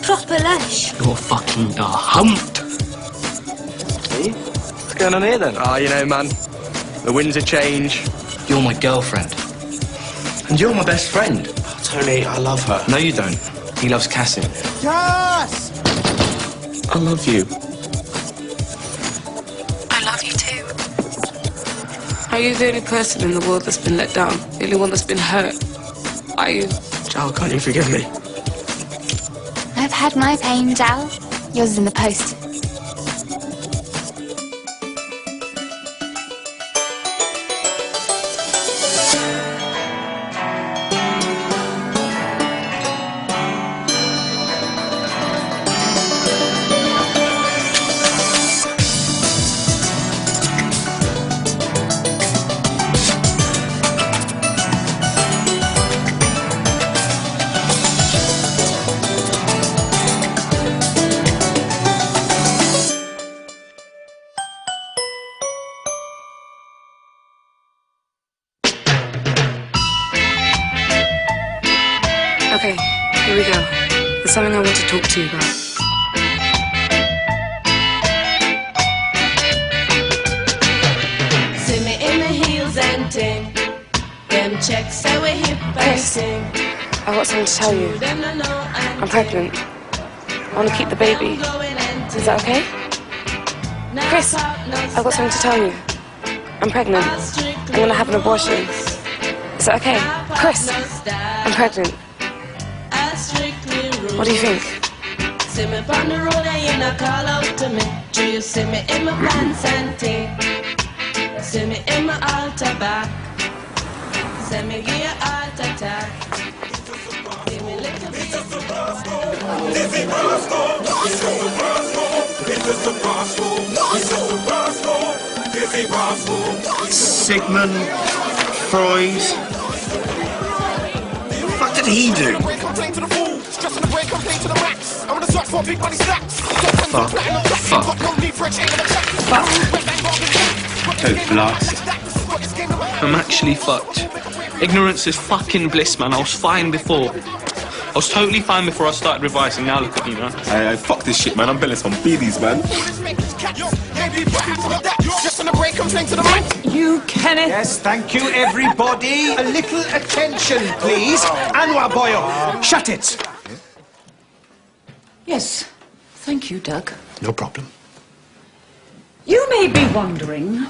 proper lush. You're fucking the humped. Hey, what's going on here then? Ah, you know, man, the winds of change. You're my girlfriend. And you're my best friend. Oh, Tony, I love her. No, you don't. He loves Cassie. Yes! I love you. I love you too. Are you the only person in the world that's been let down? The only one that's been hurt? Are you? Jal, can't you forgive me? I've had my pain, Dal. Yours is in the post. Okay, here we go. There's something I want to talk to you about. See me in my heels and ting. Them checks say we hip and sing. I've got something to tell you. I'm pregnant. I want to keep the baby. Is that okay? Chris, I've got something to tell you. I'm pregnant. I'm going to have an abortion. Is that okay? Chris, I'm pregnant. What do you think? See me on the road and you not call out to me. Do you see me in my pants and ting? See me in my altar back. See me give you heart attack. See me little bit. Sigmund Freud. What the fuck did he do? Oh, blast. I'm actually fucked. Ignorance is fucking bliss, man. I was fine before. I was totally fine before I started revising. Now look at me, man. Hey, fuck this shit, man. I'm belling some BDs, man. You, Kenneth. Yes, thank you, everybody. A little attention, please. Anwar Boyo, shut it. Yes, thank you, Doug. No problem. You may be wondering...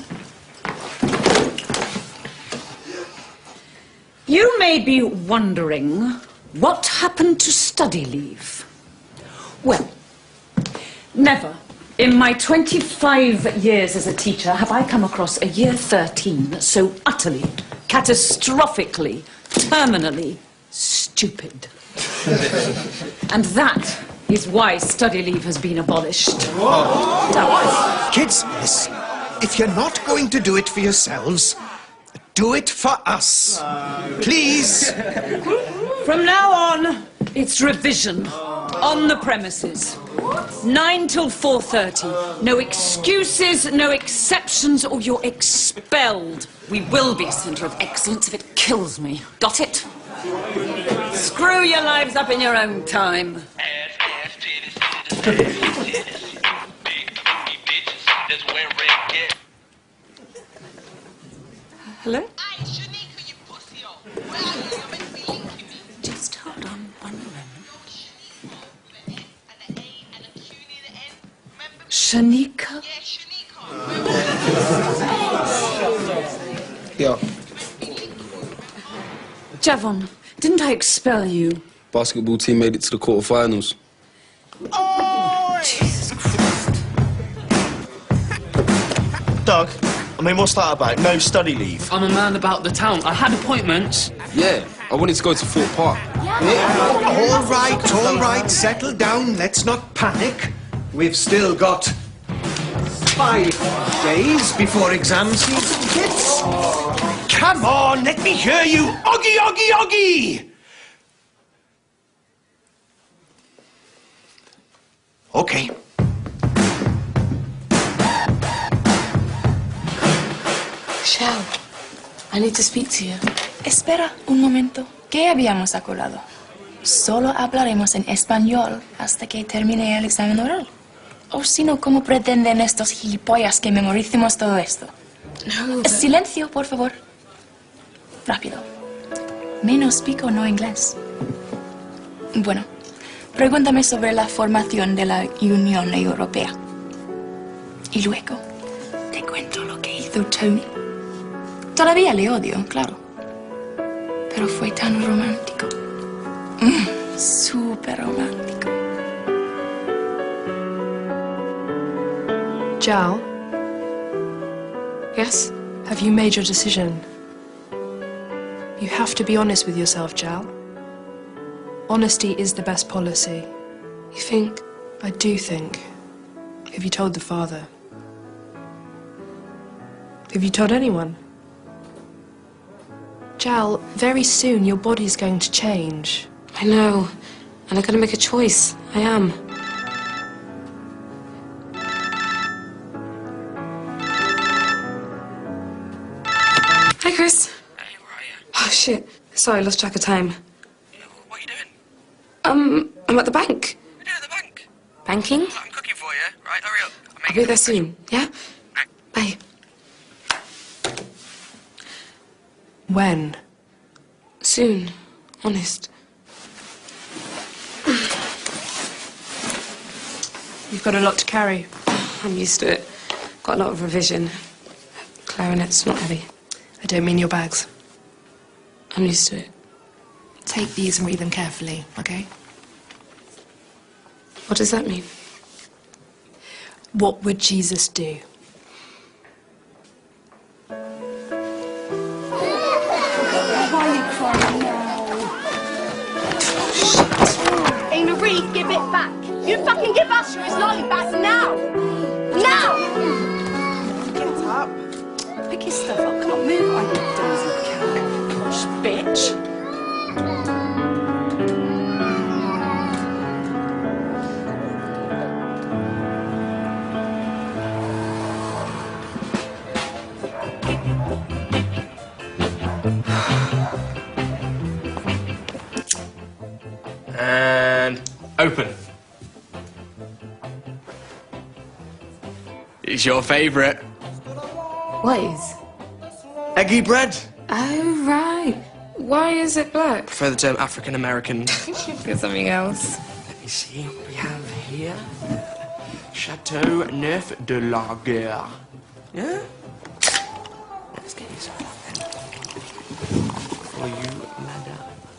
You may be wondering what happened to study leave. Well, never in my 25 years as a teacher have I come across a year 13 so utterly, catastrophically, terminally stupid. And that is why study leave has been abolished. Kids, listen. If you're not going to do it for yourselves, do it for us. Please. From now on, it's revision on the premises. 9 till 4:30. No excuses, no exceptions, or you're expelled. We will be a centre of excellence if it kills me. Got it? Screw your lives up in your own time. Hello? Just hold on one moment. Shanika? Yeah. Javon, didn't I expel you? Basketball team made it to the quarterfinals. Jesus Christ. Doug, I mean, what's that about? No study leave. I'm a man about the town. I had appointments. Yeah, I wanted to go to Fort Park. All right, settle down. Let's not panic. We've still got 5 days before exam season, kids. Come on, let me hear you. Oggy, oggy, oggy! Okay. Shao, I need to speak to you. Espera un momento. ¿Qué habíamos acordado? Solo hablaremos en español hasta que termine el examen oral. O si no, ¿cómo pretenden estos gilipollas que memoricemos todo esto? No, but... Silencio, por favor. Rápido. Menos pico, no inglés. Bueno, pregúntame sobre la formación de la Unión Europea. Y luego te cuento lo que hizo Tony. Todavía le odio, claro. Pero fue tan romántico. Súper romántico. Jal? Yes? Have you made your decision? You have to be honest with yourself, Jal. Honesty is the best policy. You think? I do think. Have you told the father? Have you told anyone? Jal, very soon your body's going to change. I know. And I've got to make a choice. I am. Hi, Chris. Hey, where are you? Oh, shit. Sorry, I lost track of time. What are you doing? I'm at the bank. What are you doing at the bank? Banking? I'm cooking for you. Right, hurry up. I'll be there soon, yeah? Bye. When? Soon. Honest. You've got a lot to carry. I'm used to it. Got a lot of revision. Clarinet's not heavy. I don't mean your bags. I'm used to it. Take these and read them carefully, okay? What does that mean? What would Jesus do? Hey, Marie, give it back. You fucking give us his lollipops now! Now! Get up. Pick your stuff up. Can't move. I need dozy cow. Gosh, bitch. And open. It's your favourite. What is? Eggy bread. Oh, right. Why is it black? Prefer the term African American. Get something else. Let me see. We have here Chateau Neuf de Lager. Yeah? Let's get you some of that then. For you,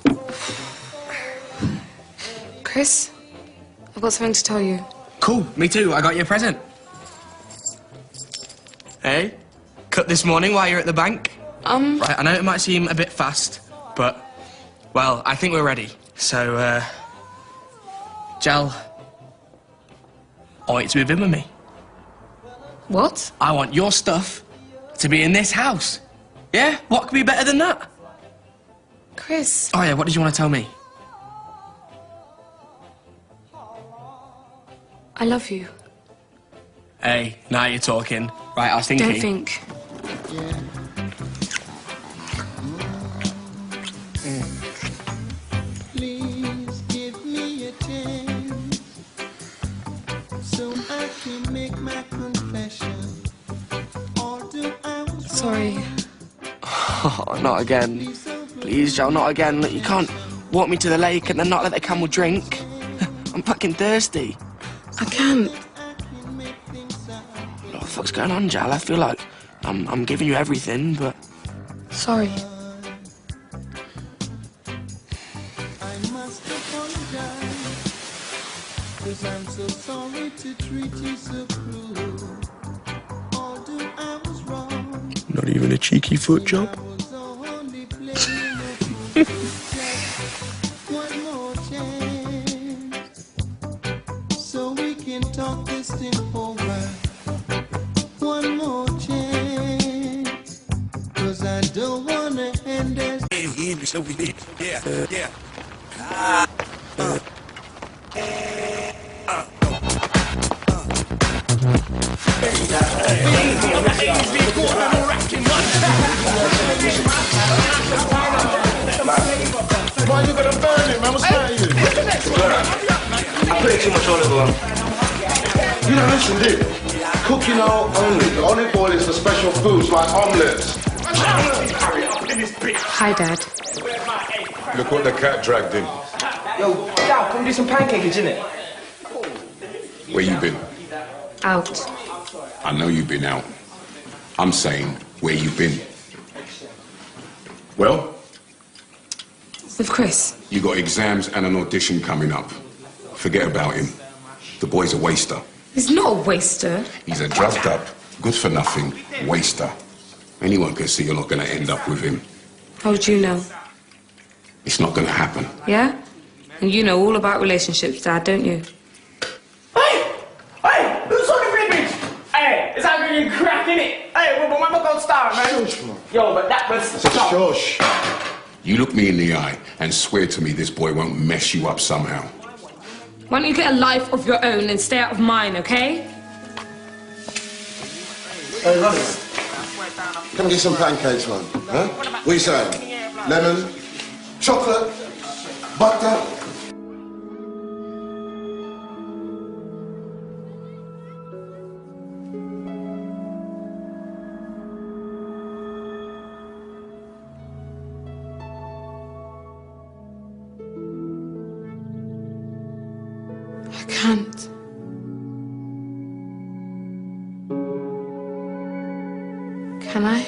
madame. Chris, I've got something to tell you. Cool, me too. I got you a present. Hey, cut this morning while you're at the bank? Right, I know it might seem a bit fast, but, well, I think we're ready. So, Jal, I want you to move in with me. What? I want your stuff to be in this house. Yeah? What could be better than that? Chris. Oh, yeah, what did you want to tell me? I love you. Hey, now you're talking. Right, I was thinking... Don't think. Please give me a chance so I can make my confession. Sorry. Oh, not again. Please, Joe, not again. Look, you can't walk me to the lake and then not let the camel drink. I'm fucking thirsty. I can't. What the fuck's going on, Jal? I feel like I'm giving you everything, but... Sorry. I must apologize, 'cause I'm so sorry to treat you so cruel. Although I was wrong, Not even a cheeky foot job? only playing a one more chance, so we can talk this thing over. One more chance, 'cause I don't wanna end this. Yeah. Why you gonna burn it, man? What's wrong with you? I put in too much olive oil. You don't listen, do you? Cooking oil only. The olive oil is for special foods like omelettes. Hi, Dad. Look what the cat dragged in. Yo, Dad, come do some pancakes, innit? Where you been? Out. I know you've been out. I'm saying, where you been? Well? With Chris. You got exams and an audition coming up. Forget about him. The boy's a waster. He's not a waster. He's a drugged up, good-for-nothing waster. Anyone can see you're not going to end up with him. How would you know? It's not going to happen. Yeah? And you know all about relationships, Dad, don't you? Hey, who's on the ribbons? Hey, it's not really crack, innit? Hey, well, when am I going to start, man? Shush, man. Yo, but that was... Shush. You look me in the eye and swear to me this boy won't mess you up somehow. Why don't you get a life of your own and stay out of mine, okay? Hey, Ronnie. Come get some pancakes, man. Huh? What are you saying? Lemon? Chocolate? Butter? I can't. Can I?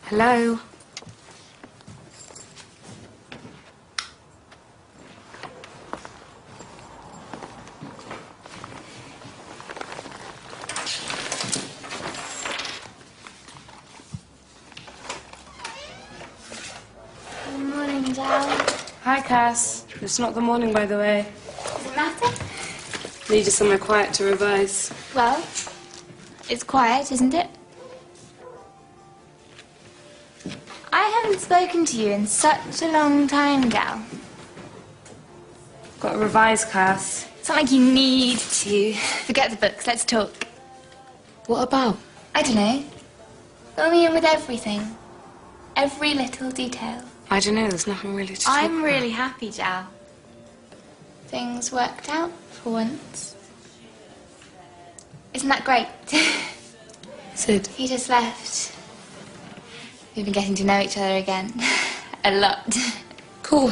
Hello? Good morning, Dal. Hi, Cass. It's not the morning, by the way. Does it matter? Needed somewhere quiet to revise. Well, it's quiet, isn't it? I haven't spoken to you in such a long time, Dal. Got to revise, Cass. It's not like you need to. Forget the books, let's talk. What about? I don't know. Fill me in with everything. Every little detail. I don't know, there's nothing really to talk I'm about. really happy, Dal. Things worked out for once. Isn't that great? Sid. He just left. We've been getting to know each other again. A lot. Cool.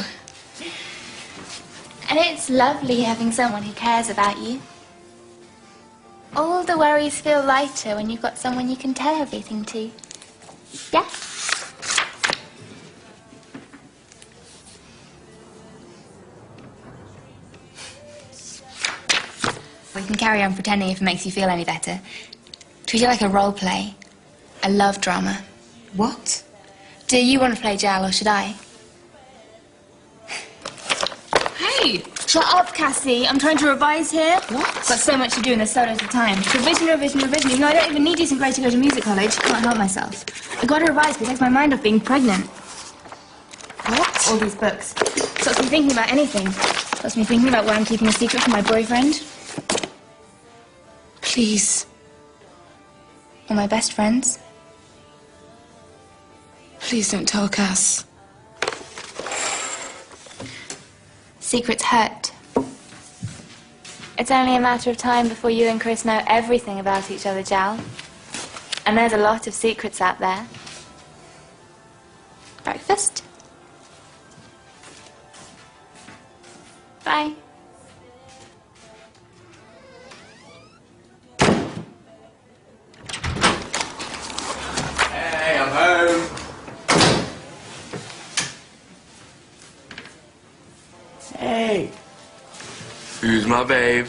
And it's lovely having someone who cares about you. All the worries feel lighter when you've got someone you can tell everything to. Yeah? We can carry on pretending if it makes you feel any better. Treat it like a role play. A love drama. What? Do you want to play Jal or should I? Hey! Shut up, Cassie. I'm trying to revise here. What? Got so much to do in the solos of time. Revision, revision, revision. Even though I don't even need decent grades to go to music college, can't help myself. I got to revise because it takes my mind off being pregnant. What? All these books. Stops me thinking about anything. Stops me thinking about why I'm keeping a secret from my boyfriend. Please. Or my best friends. Please don't tell Cass. Secrets hurt. It's only a matter of time before you and Chris know everything about each other, Jal. And there's a lot of secrets out there. Breakfast? Bye. Hey, I'm home. Hey. Who's my babe?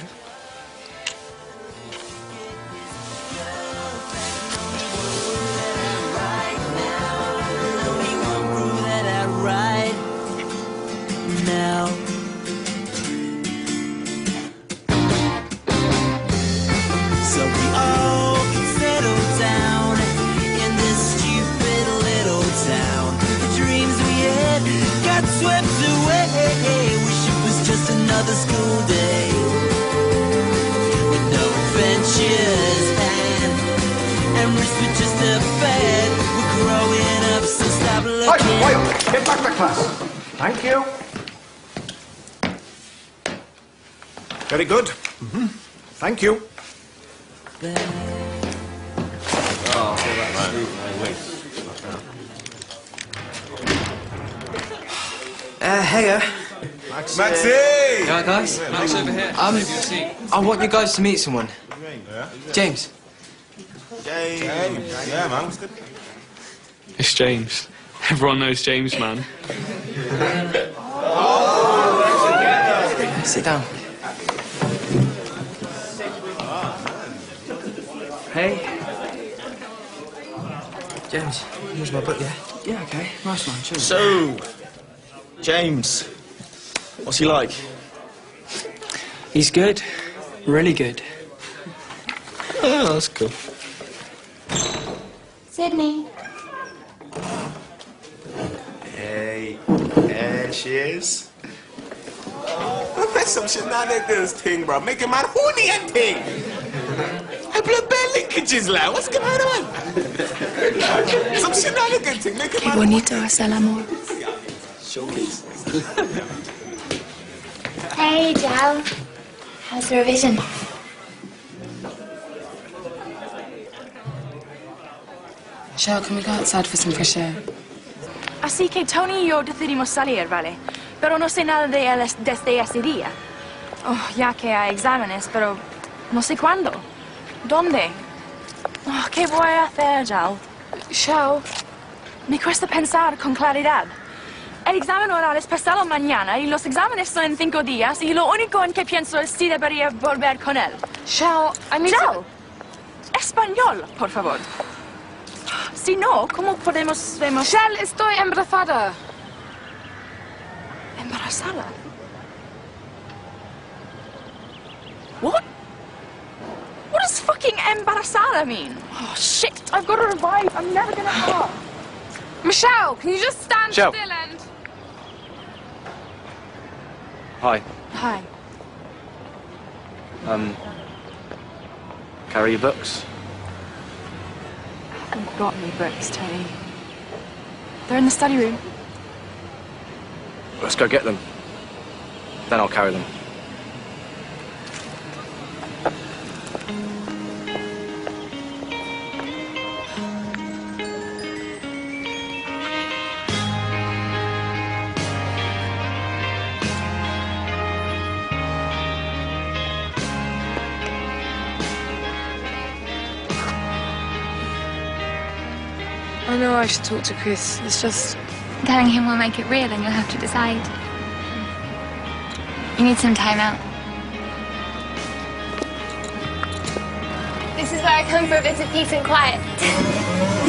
Now. So we all can settle down in this stupid little town. The dreams we had got swept away. Wish it was just another school day with no adventures and risk with just a fad. We're growing up, so stop looking. Wait, get back to class. Thank you. Very good. Thank you. Heya. Maxie! Yeah, guys. Max over here. I want you guys to meet someone. James. James. Yeah, man. It's James. Everyone knows James, man. Sit down. Hey. James, here's my book, yeah? Yeah, okay. Nice one, cheers. So, James, what's he like? He's good. Really good. Oh, that's cool. Sydney. Hey, there she is. That's some shenanigans thing, bro. Make a man horny and thing. I blood bare linkages, like. What's going on? Some shenanigans thing. Make a Qué man. bonito es el amor. Showcase. Hey, Jal. How's the revision? Shell, can we go outside for some fresh air? Así que Tony y yo decidimos salir, ¿vale? Pero no sé nada de él desde ese día. Oh, ya que hay exámenes, pero no sé cuándo. ¿Dónde? Oh, ¿qué voy a hacer, Jal? Shell. Me cuesta pensar con claridad. El examen oral es pasado mañana y los exámenes son en 5 días y lo único en que pienso es si debería volver con él. Shell, I need Jal, español, por favor. Si no, ¿cómo podemos... Shell, estoy embarazada. ¿Embarazada? What? What does fucking embarazada mean? Oh, shit, I've got to revive. I'm never gonna... Oh. Michelle, can you just stand Michelle. still and... Hi. Hi. Carry your books. I haven't got any books, Tony. They're in the study room. Let's go get them. Then I'll carry them. I know I should talk to Chris. It's just... Telling him will make it real and you'll have to decide. You need some time out. This is where I come for a bit of peace and quiet.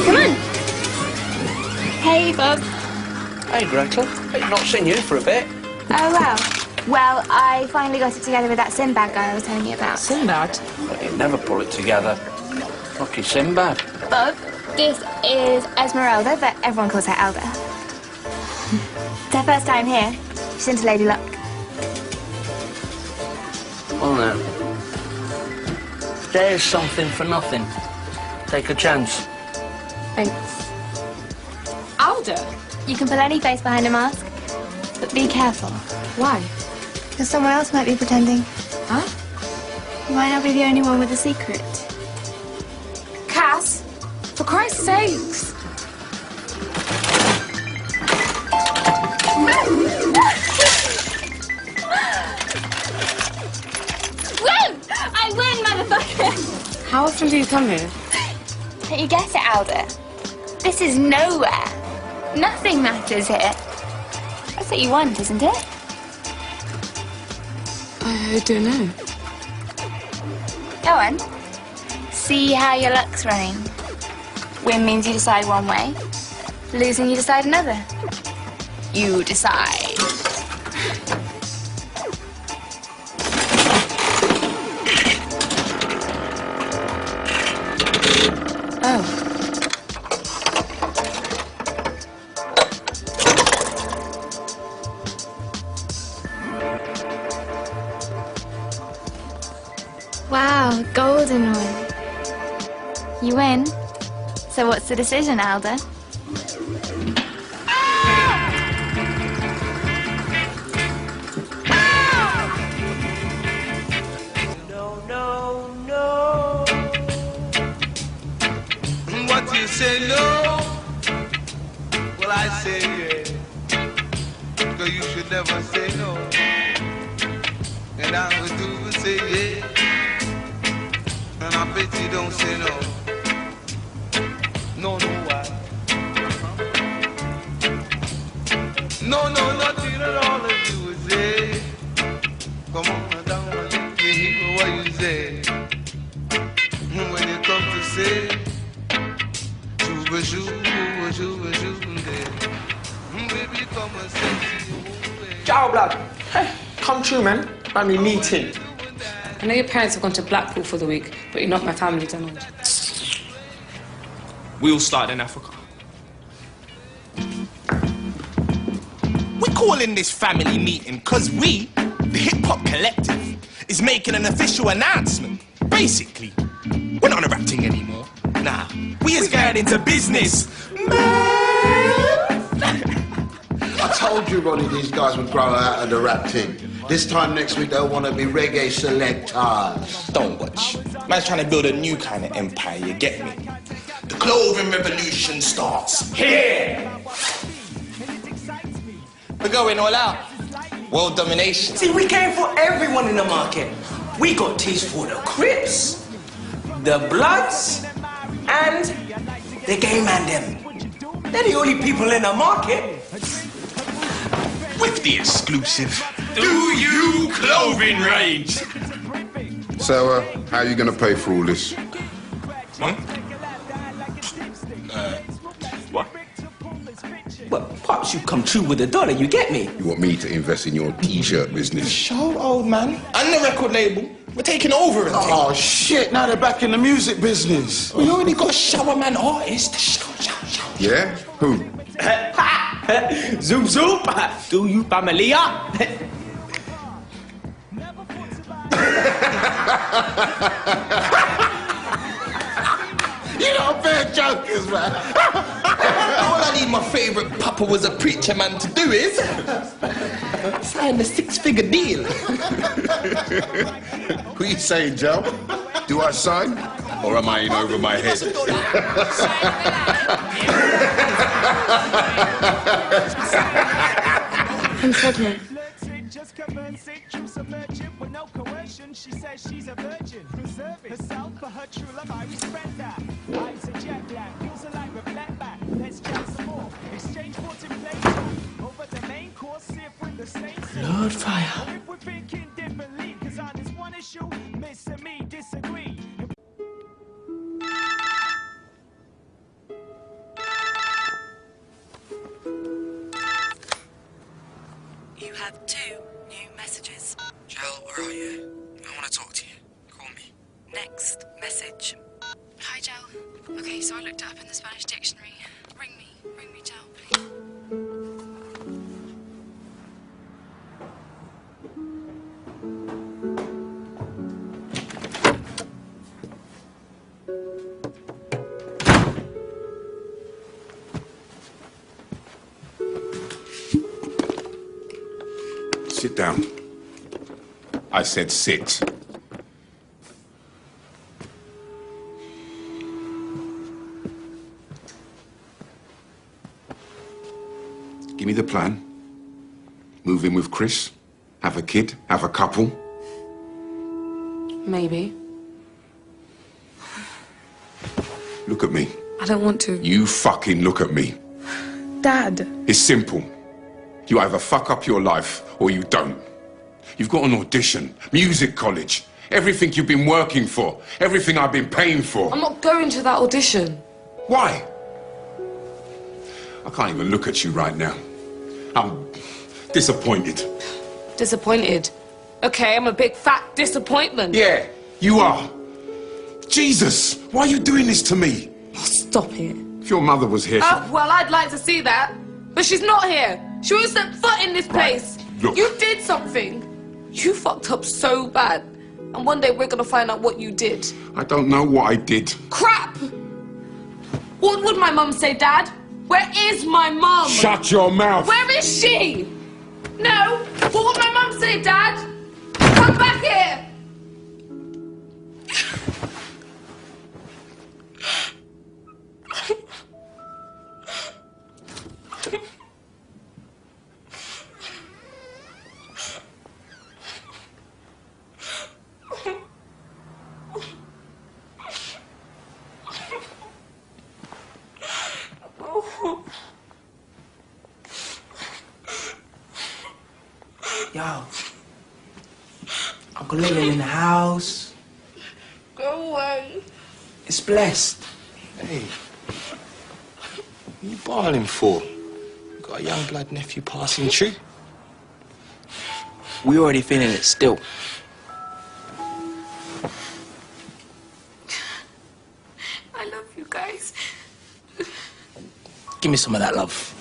Come on. Hey, Bob. Hey, Gretel. I've not seen you for a bit. Oh, wow. Well, I finally got it together with that Sinbad guy I was telling you about. Sinbad? Well, he'd never pull it together. Lucky Sinbad. Bob, this is Esmeralda, but everyone calls her Alba. It's her first time here. She's into Lady Luck. Well, no. There's something for nothing. Take a chance. Thanks. Alda? You can put any face behind a mask, but be careful. Why? Because someone else might be pretending. Huh? You might not be the only one with a secret. Cass, for Christ's sakes. Woo! I win, motherfucker! How often do you come here? Don't you get it, Alda? This is nowhere. Nothing matters here. That's what you want, isn't it? I don't know. Go on. See how your luck's running. Win means you decide one way. Losing, you decide another. You decide. Oh. Wow, golden one. You win. So what's the decision, Alda? What you say no? Well, I say yeah. Cause you should never say no. And I would do say yeah. And I bet you don't say no. No, no, why? No, no, nothing at all if you would say. Come on, down, let me hear what you say. When you come to say, Juba, Juba, Juba, Juba, baby, come and say, Ciao, blood. Hey, come true, man. Family meeting. I know your parents have gone to Blackpool for the week, but you're not my family, Donald. We all started in Africa. We're calling this family meeting because we, the Hip Hop Collective, is making an official announcement. Basically, we're not a rap thing anymore. Nah, we is going into business. I told you, Ronnie, these guys would grow out of the rap team. This time next week, they'll want to be reggae selectors. Don't watch. Man's trying to build a new kind of empire, you get me? The clothing revolution starts here. We're going all out. World domination. See, we came for everyone in the market. We got teas for the Crips, the Bloods, and the gay man them. They're the only people in the market. With the exclusive Do You clothing range. So, how are you going to pay for all this? Huh? What? Well, perhaps you come true with $1, you get me? You want me to invest in your t-shirt business? Show, old man. And the record label. We're taking over and Oh, shit, now they're back in the music business. We already got shower man artists. Yeah? Who? Zoom zoom, do you familiar? You know, fair jokers, man. All I need my favourite papa was a preacher man to do is sign a 6-figure deal. Who you saying, Joe? Do I sign? Or am I in over my head? I'm pregnant. She says she's a virgin, preserving herself for her true love. I respect that. Eyes are jet black, feels alive, reflect back. Let's chat some more. Exchange what's in place. Over the main course, see if we're the same. Lord fire. If we're thinking differently, cause on this one issue, Miss and me disagree. You have 2 new messages. Jal, where are you? I want to talk to you. Call me. Next message. Hi, Jal. Okay, so I looked it up in the Spanish dictionary. Ring me, Jal, please. Sit down. I said sit. Give me the plan. Move in with Chris. Have a kid. Have a couple. Maybe. Look at me. I don't want to. You fucking look at me. Dad. It's simple. You either fuck up your life or you don't. You've got an audition, music college, everything you've been working for, everything I've been paying for. I'm not going to that audition. Why? I can't even look at you right now. I'm disappointed. Disappointed? Okay, I'm a big fat disappointment. Yeah, you are. Jesus, why are you doing this to me? Stop it. If your mother was here... Oh, well, I'd like to see that. But she's not here. She won't step foot in this place. Look. You did something. You fucked up so bad. And one day we're gonna find out what you did. I don't know what I did. Crap! What would my mum say, Dad? Where is my mum? Shut your mouth! Where is she? No! What would my mum say, Dad? Come back here! Yo, Uncle Lillian in the house. Go away. It's blessed. Hey, what are you barling for? You got a young blood nephew passing through? We already feeling it still. I love you guys. Give me some of that love.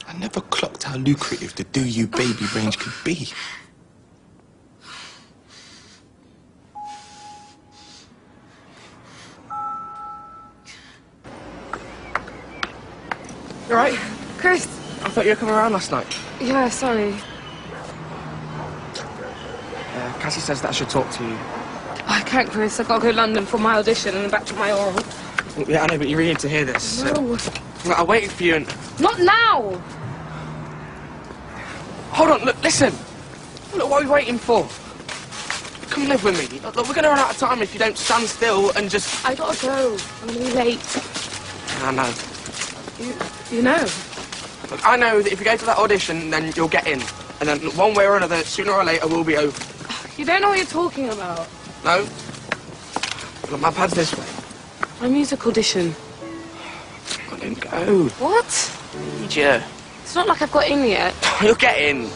I never clocked how lucrative the Do You Baby range could be. You alright? Chris. I thought you were coming around last night. Yeah, sorry. Cassie says that I should talk to you. I can't, Chris. I've got to go to London for my audition and then back to my oral. Yeah, I know, but you really need to hear this. No. I waited for you and... Not now! Hold on, look, listen. Look, what are we waiting for? Come live with me. Look, we're going to run out of time if you don't stand still and just... I gotta go. I'm gonna be late. I know. You know? Look, I know that if you go to that audition, then you'll get in. And then one way or another, sooner or later, we'll be over. You don't know what you're talking about. No? Look, my pad's this way. My music audition. I didn't go. What? Need you. It's not like I've got in yet. You'll get in.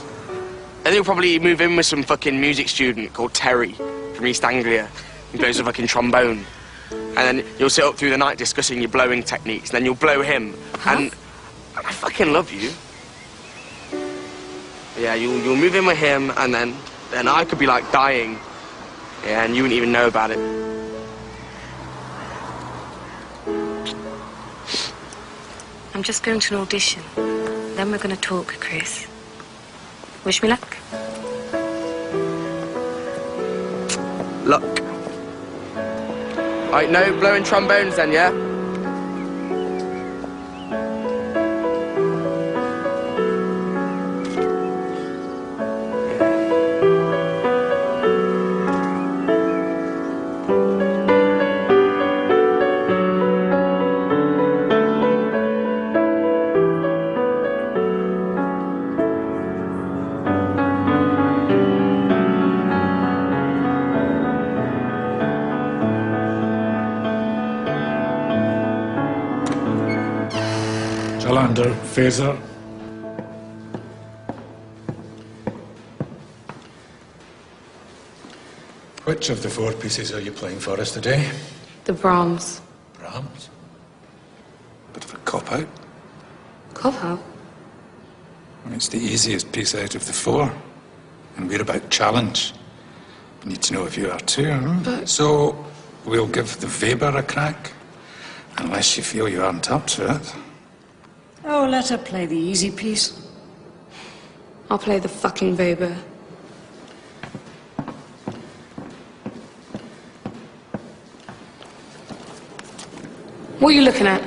And you'll probably move in with some fucking music student called Terry from East Anglia who plays the fucking trombone. And then you'll sit up through the night discussing your blowing techniques, and then you'll blow him. Huh? And I fucking love you. Yeah, you'll move in with him, and then I could be like dying. Yeah, and you wouldn't even know about it. I'm just going to an audition. Then we're going to talk, Chris. Wish me luck. Luck. Right, no blowing trombones then, yeah? Jalander, Fazer. Which of the four pieces are you playing for us today? The Brahms. Brahms? Bit of a cop-out. Cop-out? Well, it's the easiest piece out of the four. And we're about challenge. We need to know if you are too. But... So, we'll give the Weber a crack. Unless you feel you aren't up to it. Oh, let her play the easy piece. I'll play the fucking Weber. What are you looking at?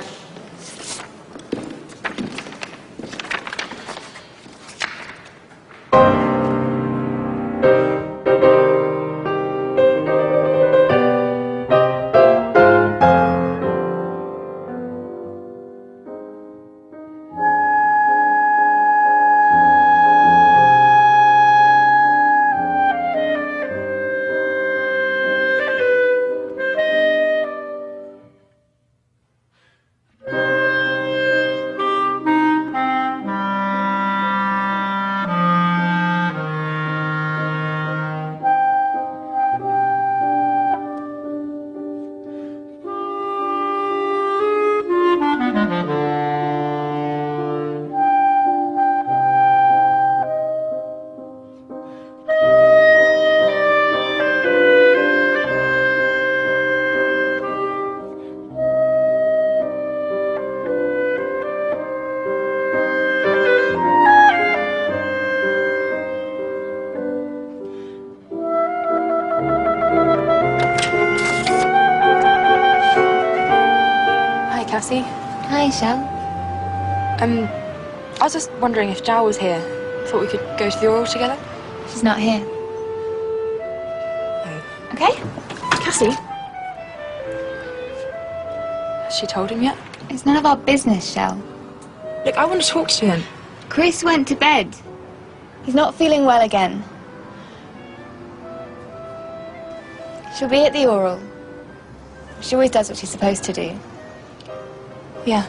Cassie. Hi, Shell. I was just wondering if Zhao was here. Thought we could go to the oral together. She's not here. Okay? Cassie? Has she told him yet? It's none of our business, Shell. Look, I want to talk to him. Chris went to bed. He's not feeling well again. She'll be at the oral. She always does what she's supposed to do. Yeah.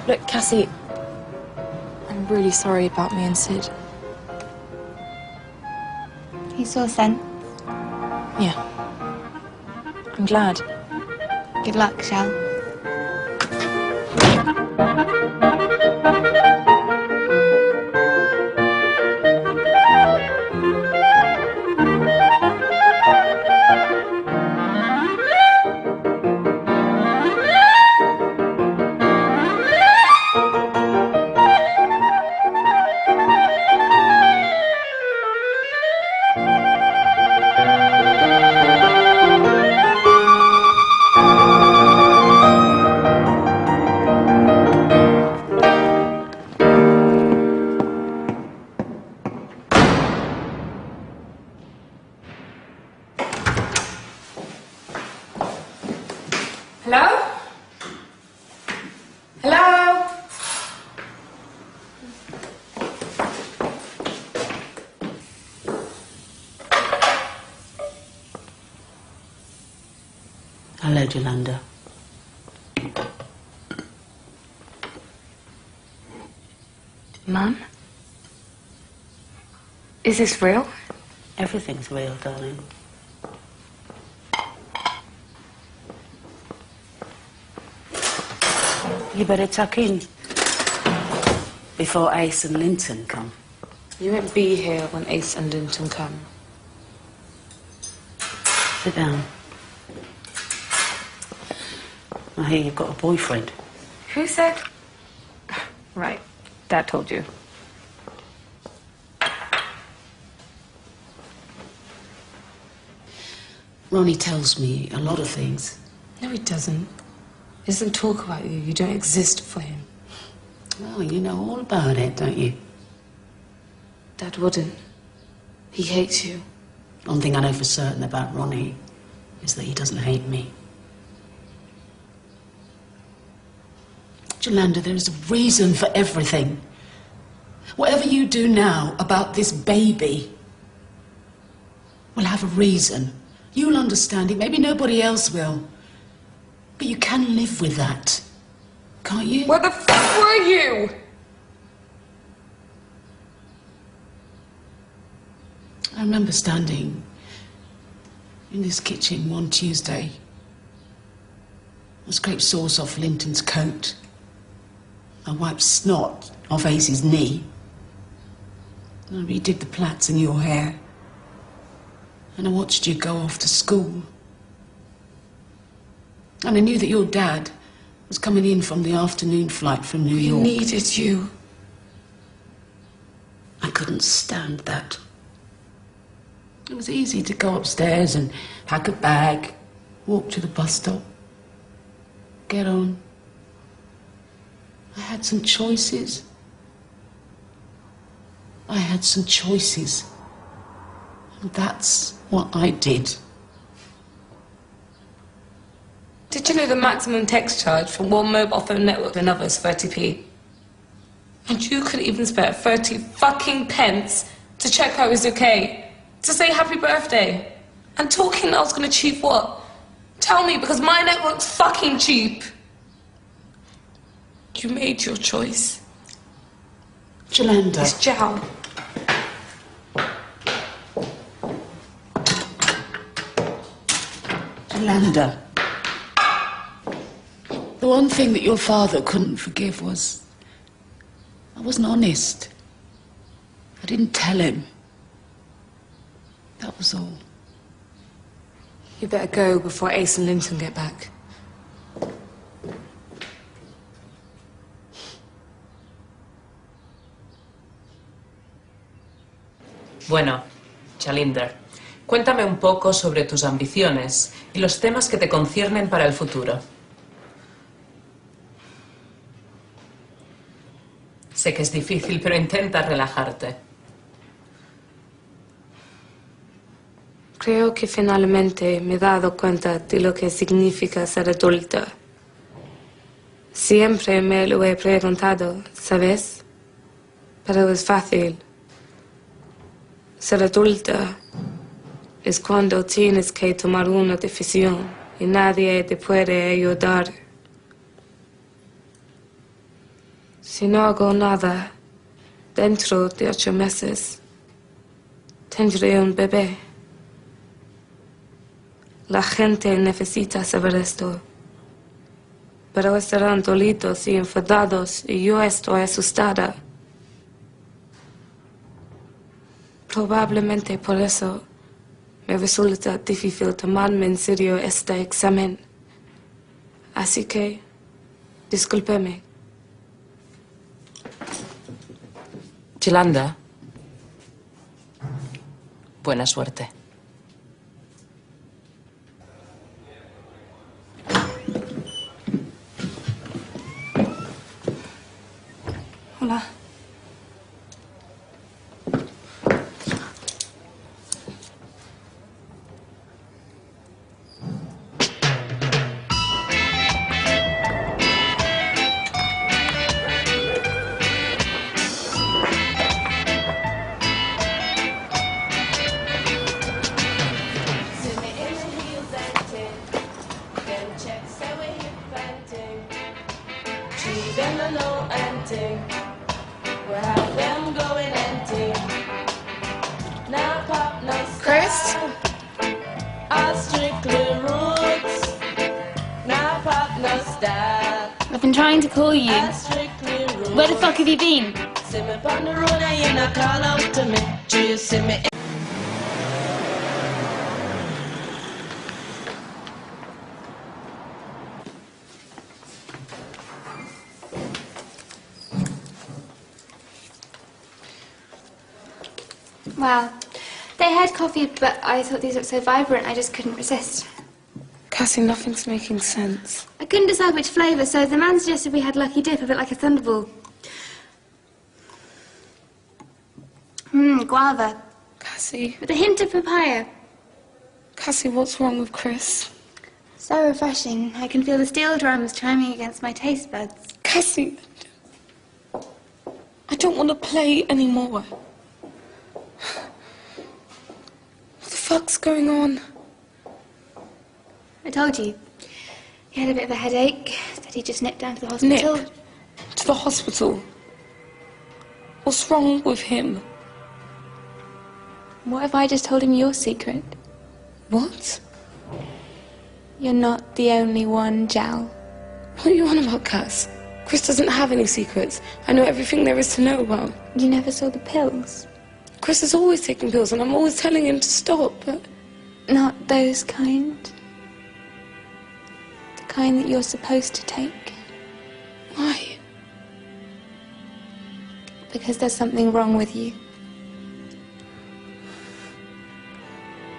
Look, Cassie, I'm really sorry about me and Sid. He saw Sen. Yeah. I'm glad. Good luck, Shell. Hello? Hello? Hello, Jolanda. Mum? Is this real? Everything's real, darling. You better tuck in before Ace and Linton come. You won't be here when Ace and Linton come. Sit down. I hear you've got a boyfriend. Who said? Right, Dad told you. Ronnie tells me a lot of things. No, he doesn't. He doesn't talk about you. You don't exist for him. Well, you know all about it, don't you? Dad wouldn't. He hates you. One thing I know for certain about Ronnie is that he doesn't hate me. Jolanda, there is a reason for everything. Whatever you do now about this baby will have a reason. You'll understand it. Maybe nobody else will. But you can live with that, can't you? Where the fuck were you? I remember standing in this kitchen one Tuesday. I scraped sauce off Linton's coat. I wiped snot off Ace's knee. And I redid the plaits in your hair. And I watched you go off to school. And I knew that your dad was coming in from the afternoon flight from New York. We needed you. I couldn't stand that. It was easy to go upstairs and pack a bag, walk to the bus stop, get on. I had some choices. I had some choices. And that's what I did. Did you know the maximum text charge from one mobile phone network to another is 30p? And you couldn't even spare 30 fucking pence to check I was okay, to say happy birthday. And talking I was gonna cheap what? Tell me, because my network's fucking cheap. You made your choice. Jolanda. It's Jal. Jolanda. The one thing that your father couldn't forgive was I wasn't honest. I didn't tell him. That was all. You better go before Ace and Linton get back. Bueno, Chalinder, cuéntame un poco sobre tus ambiciones y los temas que te conciernen para el futuro. Sé que es difícil, pero intenta relajarte. Creo que finalmente me he dado cuenta de lo que significa ser adulta. Siempre me lo he preguntado, ¿sabes? Pero es fácil. Ser adulta es cuando tienes que tomar una decisión y nadie te puede ayudar. Si no hago nada, dentro de 8 meses, tendré un bebé. La gente necesita saber esto. Pero estarán dolidos y enfadados y yo estoy asustada. Probablemente por eso me resulta difícil tomarme en serio este examen. Así que, discúlpeme. Yolanda, buena suerte. Hola. Chris? I've been trying to call you. Where the fuck have you been? Well, they had coffee, but I thought these looked so vibrant, I just couldn't resist. Cassie, nothing's making sense. I couldn't decide which flavour, so the man suggested we had Lucky Dip, a bit like a Thunderball. Guava. Cassie. With a hint of papaya. Cassie, what's wrong with Chris? So refreshing. I can feel the steel drums chiming against my taste buds. Cassie, I don't want to play anymore. What the fuck's going on? I told you. He had a bit of a headache. Said he just nipped down to the hospital. Nip? To the hospital? What's wrong with him? What if I just told him your secret? What? You're not the only one, Jal. What are you on about, Cass? Chris doesn't have any secrets. I know everything there is to know about. You never saw the pills? Chris is always taking pills, and I'm always telling him to stop, but... Not those kind. The kind that you're supposed to take. because there's something wrong with you.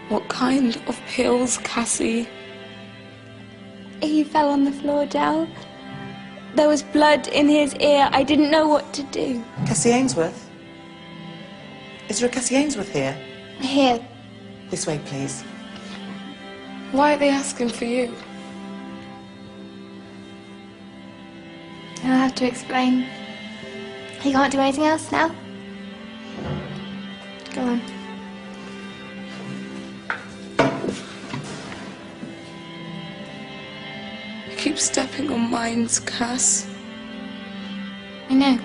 What kind of pills, Cassie? He fell on the floor, Jal. There was blood in his ear. I didn't know what to do. Cassie Ainsworth? Is there a Cassie Ainsworth here? Here. This way, please. Why are they asking for you? I'll have to explain. You can't do anything else now? Go on. You keep stepping on mines, Cass. I know.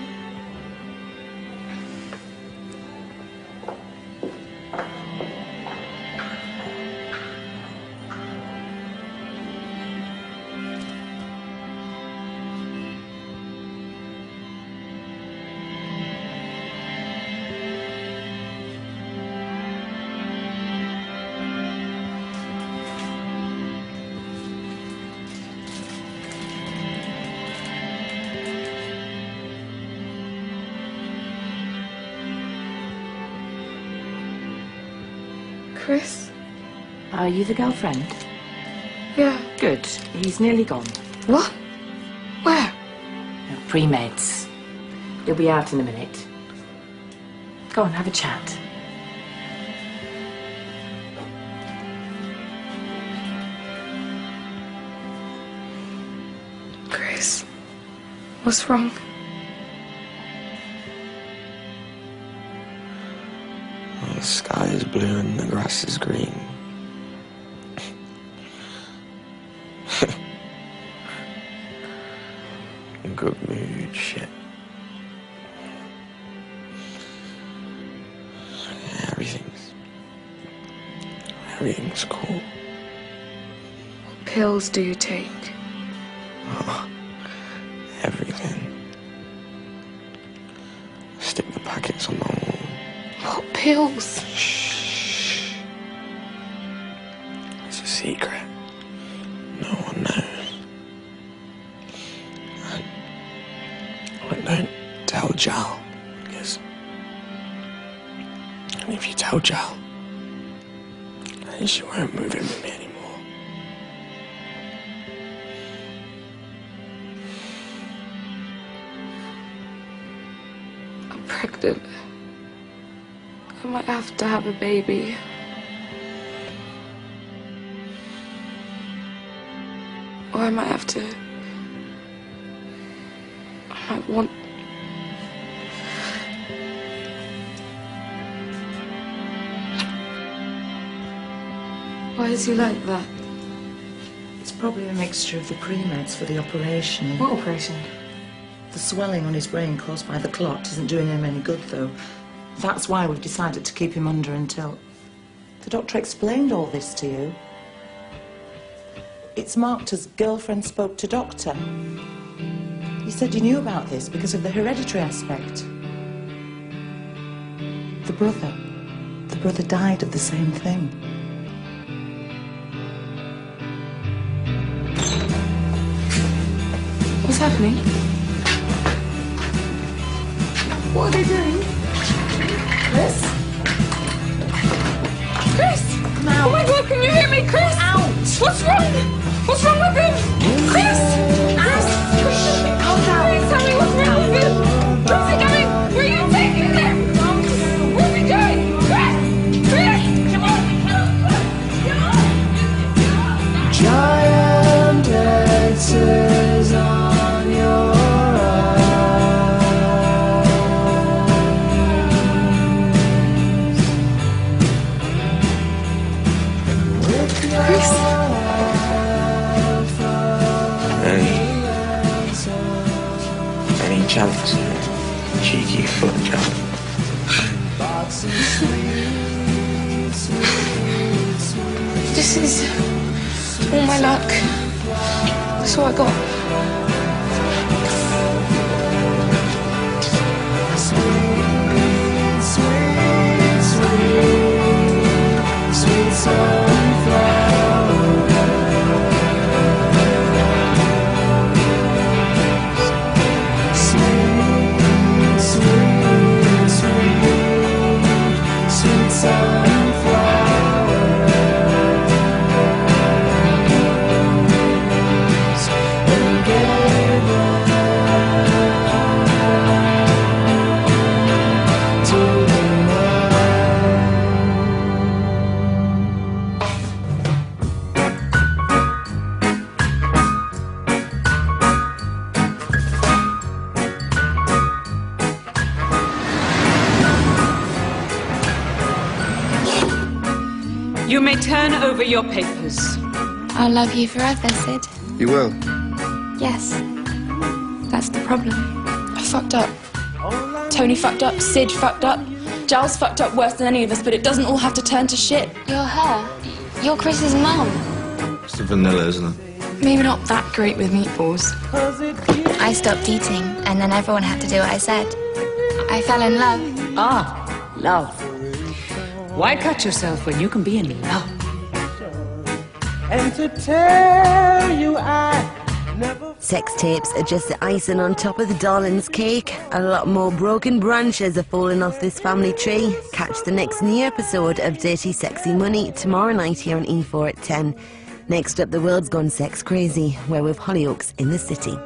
Chris? Are you the girlfriend? Yeah. Good. He's nearly gone. What? Where? Pre-meds. He'll be out in a minute. Go on, have a chat. Chris, what's wrong? The sky is blue and the grass is green. Good mood, shit. Everything's cool. What pills do you take? Oh, everything. Stick the packets on the wall. What pills? Shh. It's a secret. No one knows. And don't tell Jal, because... And if you tell Jal, then she won't move in with me anymore. I'm pregnant. I might have to have a baby. Or I might have to... I might want... Why is he like that? It's probably a mixture of the pre-meds for the operation. What operation? The swelling on his brain caused by the clot isn't doing him any good, though. That's why we've decided to keep him under until... The doctor explained all this to you. It's marked as girlfriend spoke to doctor. You said you knew about this because of the hereditary aspect. The brother died of the same thing. What's happening? What are they doing? Chris? Chris! Now. Oh my God, can you hear me, Chris? Out! What's wrong? What's wrong with him? Chris! Please tell me what's wrong with him. Where's he going? Where are you taking him? What are we doing? Chris! Chris! Come on! Giant X's on your Chris! Any chance? Cheeky foot jump. This is all my luck. That's all I got. Sweet sunflower. Sweet, sweet. You may turn over your papers. I'll love you forever, Sid. You will? Yes. That's the problem. I fucked up. Tony fucked up, Sid fucked up, Giles fucked up worse than any of us, but it doesn't all have to turn to shit. You're her. You're Chris's mum. It's the vanilla, isn't it? Maybe not that great with meatballs. I stopped eating, and then everyone had to do what I said. I fell in love. Ah, love. Why cut yourself when you can be in love? And to tell you I never... Sex tapes are just the icing on top of the darling's cake. A lot more broken branches are falling off this family tree. Catch the next new episode of Dirty Sexy Money tomorrow night here on E4 at 10. Next up, the world's gone sex crazy. We're with Hollyoaks in the City.